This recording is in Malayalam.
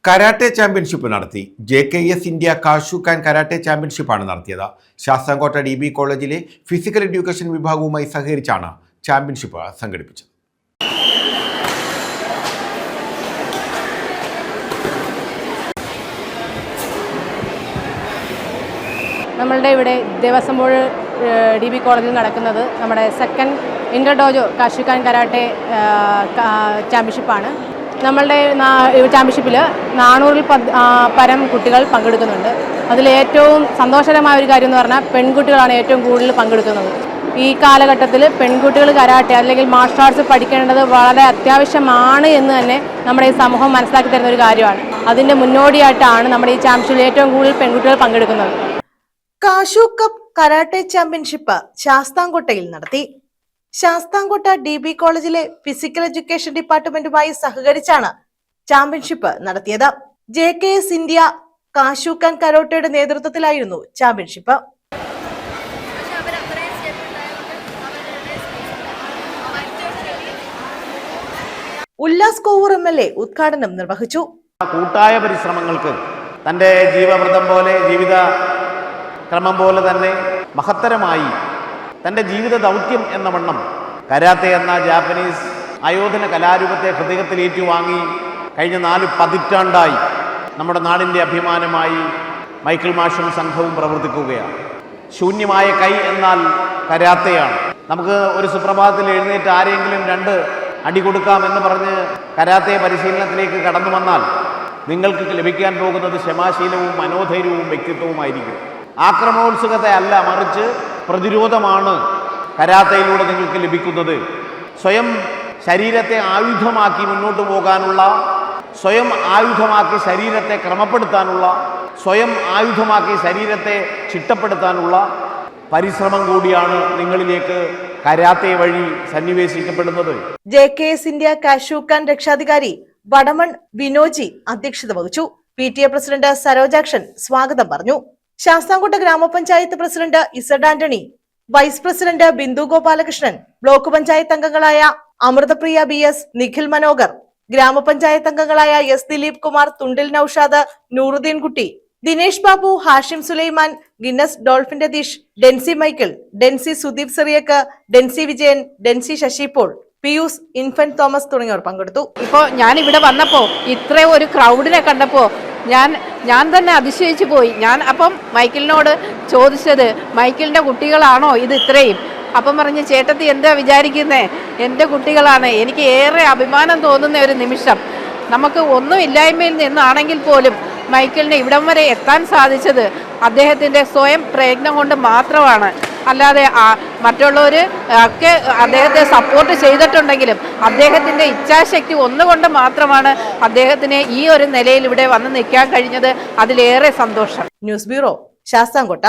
കരാട്ടെ ചാമ്പ്യൻഷിപ്പ് നടത്തി. JKS ഇന്ത്യ കാഷുക്കാൻ കരാട്ടെ ചാമ്പ്യൻഷിപ്പാണ് നടത്തിയത്. ശാസ്താംകോട്ട DB കോളേജിലെ ഫിസിക്കൽ എഡ്യൂക്കേഷൻ വിഭാഗവുമായി സഹകരിച്ചാണ് ചാമ്പ്യൻഷിപ്പ് സംഘടിപ്പിച്ചത്. നമ്മളുടെ ഇവിടെ ദേവസ്വം ബോർഡ് DB കോളേജിൽ നടക്കുന്നത് നമ്മുടെ സെക്കൻഡ് ഇന്റർ ഡോജോ കാഷുക്കാൻ കരാട്ടെ ചാമ്പ്യൻഷിപ്പാണ്. നമ്മളുടെ ചാമ്പ്യൻഷിപ്പിൽ 400-ൽ പരം കുട്ടികൾ പങ്കെടുക്കുന്നുണ്ട്. അതിൽ ഏറ്റവും സന്തോഷകരമായ ഒരു കാര്യം എന്ന് പറഞ്ഞാൽ പെൺകുട്ടികളാണ് ഏറ്റവും കൂടുതൽ പങ്കെടുക്കുന്നത്. ഈ കാലഘട്ടത്തിൽ പെൺകുട്ടികൾ കരാട്ടെ അല്ലെങ്കിൽ മാർഷൽ ആർട്സ് പഠിക്കേണ്ടത് വളരെ അത്യാവശ്യമാണ് എന്ന് തന്നെ നമ്മുടെ ഈ സമൂഹം മനസ്സിലാക്കി തരുന്ന ഒരു കാര്യമാണ്. അതിൻ്റെ മുന്നോടിയായിട്ടാണ് നമ്മുടെ ഈ ചാമ്പ്യൻഷിപ്പിൽ ഏറ്റവും കൂടുതൽ പെൺകുട്ടികൾ പങ്കെടുക്കുന്നത്. കാഷു കപ്പ് കരാട്ടെ ചാമ്പ്യൻഷിപ്പ് ശാസ്താംകോട്ടയിൽ നടത്തി. ശാസ്താംകോട്ട DB കോളേജിലെ ഫിസിക്കൽ എഡ്യൂക്കേഷൻ ഡിപ്പാർട്ട്മെന്റുമായി സഹകരിച്ചാണ് ചാമ്പ്യൻഷിപ്പ് നടത്തിയത്. JKS ഇന്ത്യ കാഷുക്കാൻ കരാട്ടെയുടെ നേതൃത്വത്തിലായിരുന്നു ചാമ്പ്യൻഷിപ്പ്. ഉല്ലാസ് കോവൂർ MLA ഉദ്ഘാടനം നിർവഹിച്ചു. കൂട്ടായ പരിശ്രമങ്ങൾക്ക് തന്റെ ജീവവ്രതം പോലെ ജീവിത ക്രമം പോലെ തന്നെ മഹത്തരമായി തൻ്റെ ജീവിത ദൗത്യം എന്ന വണ്ണം കരാത്തെ എന്ന ജാപ്പനീസ് ആയോധന കലാരൂപത്തെ ഹൃദയത്തിൽ ഏറ്റുവാങ്ങി കഴിഞ്ഞ 4 പതിറ്റാണ്ടായി നമ്മുടെ നാടിൻ്റെ അഭിമാനമായി മൈക്കിൾ മാഷും സംഘവും പ്രവർത്തിക്കുകയാണ്. ശൂന്യമായ കൈ എന്നാൽ കരാത്തയാണ്. നമുക്ക് ഒരു സുപ്രഭാതത്തിൽ എഴുന്നേറ്റ് ആരെങ്കിലും 2 അടി കൊടുക്കാം എന്ന് പറഞ്ഞ് കരാത്തെ പരിശീലനത്തിലേക്ക് കടന്നു വന്നാൽ നിങ്ങൾക്ക് ലഭിക്കാൻ പോകുന്നത് ക്ഷമാശീലവും മനോധൈര്യവും വ്യക്തിത്വവുമായിരിക്കും. ആക്രമണോത്സുകത അല്ല, മറിച്ച് പ്രതിരോധമാണ് കരാത്തയിലൂടെ നിങ്ങൾക്ക് ലഭിക്കുന്നത്. സ്വയം ശരീരത്തെ ആയുധമാക്കി മുന്നോട്ട് പോകാനുള്ള, സ്വയം ആയുധമാക്കി ശരീരത്തെ ക്രമപ്പെടുത്താനുള്ള, സ്വയം ആയുധമാക്കി ശരീരത്തെ ചിട്ടപ്പെടുത്താനുള്ള പരിശ്രമം കൂടിയാണ് നിങ്ങളിലേക്ക് കരാത്തെ വഴി സന്നിവേശിക്കപ്പെടുന്നത്. JKS ഇന്ത്യ കാഷുക്കാൻ രക്ഷാധികാരി വടമൺ വിനോജി അധ്യക്ഷത വഹിച്ചു. PTA പ്രസിഡന്റ് സരോജാക്ഷൻ സ്വാഗതം പറഞ്ഞു. Sasthamkotta grama panchayat president Z Antony, vice president Bindu Gopalakrishnan, block panchayat അംഗങ്ങളായ അമൃതപ്രിയ BS, നിഖിൽ മനോഹർ, ഗ്രാമപഞ്ചായത്ത് അംഗങ്ങളായ S Dileep Kumar, Thundil Noushad, Nooruddeen Kutty, Dinesh Babu, Hashim Sulaiman, Guinness Dolphin Ratheesh, Densy Michael, Densy Sudeep Cyriac, Densy Vijayan, Densy Sasi Paul, Pius, Infant Thomas തുടങ്ങിയവർ പങ്കെടുത്തു. ഇപ്പോൾ ഞാൻ ഇവിടെ വന്നപ്പോൾ ഇത്രയും ഒരു ക്രൗഡിനെ കണ്ടപ്പോൾ ഞാൻ തന്നെ അതിശയിച്ചു പോയി. ഞാൻ അപ്പം മൈക്കിളിനോട് ചോദിച്ചത്, മൈക്കിളിൻ്റെ കുട്ടികളാണോ ഇത് ഇത്രയും? അപ്പം പറഞ്ഞ്, ചേട്ടത്തി എന്താ വിചാരിക്കുന്നേ, എൻ്റെ കുട്ടികളാണ്. എനിക്ക് ഏറെ അഭിമാനം തോന്നുന്ന ഒരു നിമിഷം. നമുക്ക് ഒന്നുമില്ലായ്മയിൽ നിന്നാണെങ്കിൽ പോലും മൈക്കിളിനെ ഇവിടം വരെ എത്താൻ സാധിച്ചത് അദ്ദേഹത്തിൻ്റെ സ്വയം പ്രയത്നം കൊണ്ട് മാത്രമാണ്. അല്ലാതെ മറ്റുള്ളവർ ഒക്കെ അദ്ദേഹത്തെ സപ്പോർട്ട് ചെയ്തിട്ടുണ്ടെങ്കിലും അദ്ദേഹത്തിൻ്റെ ഇച്ഛാശക്തി ഒന്നുകൊണ്ട് മാത്രമാണ് അദ്ദേഹത്തിന് ഈ ഒരു നിലയിൽ ഇവിടെ വന്ന് നിൽക്കാൻ കഴിഞ്ഞത്. അതിലേറെ സന്തോഷം. News bureau, Sasthamkotta.